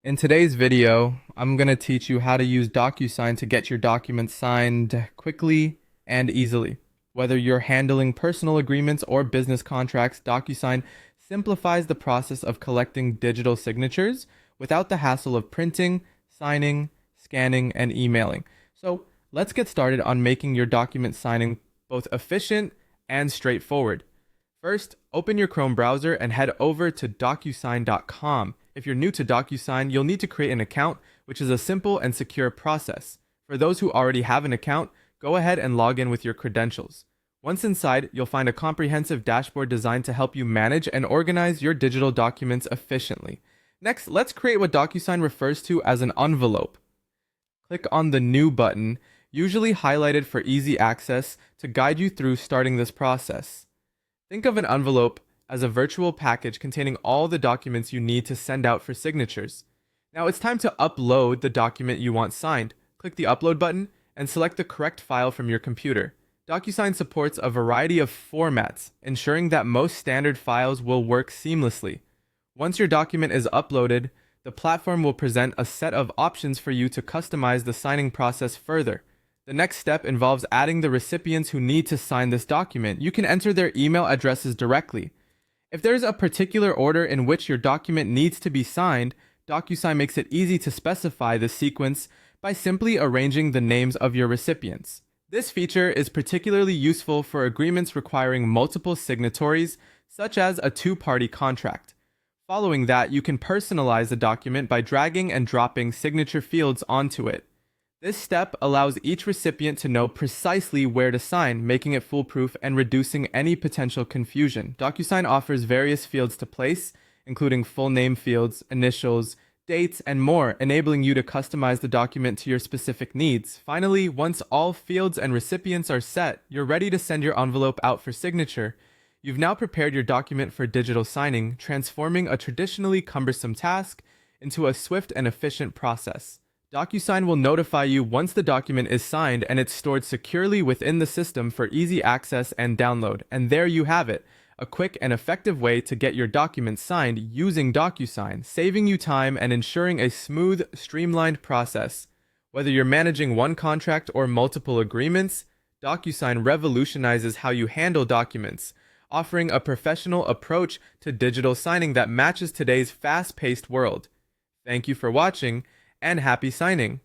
In today's video, I'm going to teach you how to use DocuSign to get your documents signed quickly and easily. Whether you're handling personal agreements or business contracts, DocuSign simplifies the process of collecting digital signatures without the hassle of printing, signing, scanning, and emailing. So let's get started on making your document signing both efficient and straightforward. First, open your Chrome browser and head over to DocuSign.com. If you're new to DocuSign, you'll need to create an account, which is a simple and secure process. For those who already have an account, go ahead and log in with your credentials. Once inside, you'll find a comprehensive dashboard designed to help you manage and organize your digital documents efficiently. Next, let's create what DocuSign refers to as an envelope. Click on the New button, usually highlighted for easy access, to guide you through starting this process. Think of an envelope as a virtual package containing all the documents you need to send out for signatures. Now it's time to upload the document you want signed. Click the Upload button and select the correct file from your computer. DocuSign supports a variety of formats, ensuring that most standard files will work seamlessly. Once your document is uploaded, the platform will present a set of options for you to customize the signing process further. The next step involves adding the recipients who need to sign this document. You can enter their email addresses directly. If there's a particular order in which your document needs to be signed, DocuSign makes it easy to specify the sequence by simply arranging the names of your recipients. This feature is particularly useful for agreements requiring multiple signatories, such as a two-party contract. Following that, you can personalize the document by dragging and dropping signature fields onto it. This step allows each recipient to know precisely where to sign, making it foolproof and reducing any potential confusion. DocuSign offers various fields to place, including full name fields, initials, dates, and more, enabling you to customize the document to your specific needs. Finally, once all fields and recipients are set, you're ready to send your envelope out for signature. You've now prepared your document for digital signing, transforming a traditionally cumbersome task into a swift and efficient process. DocuSign will notify you once the document is signed, and it's stored securely within the system for easy access and download. And there you have it, a quick and effective way to get your documents signed using DocuSign, saving you time and ensuring a smooth, streamlined process. Whether you're managing one contract or multiple agreements, DocuSign revolutionizes how you handle documents, offering a professional approach to digital signing that matches today's fast-paced world. Thank you for watching, and happy signing!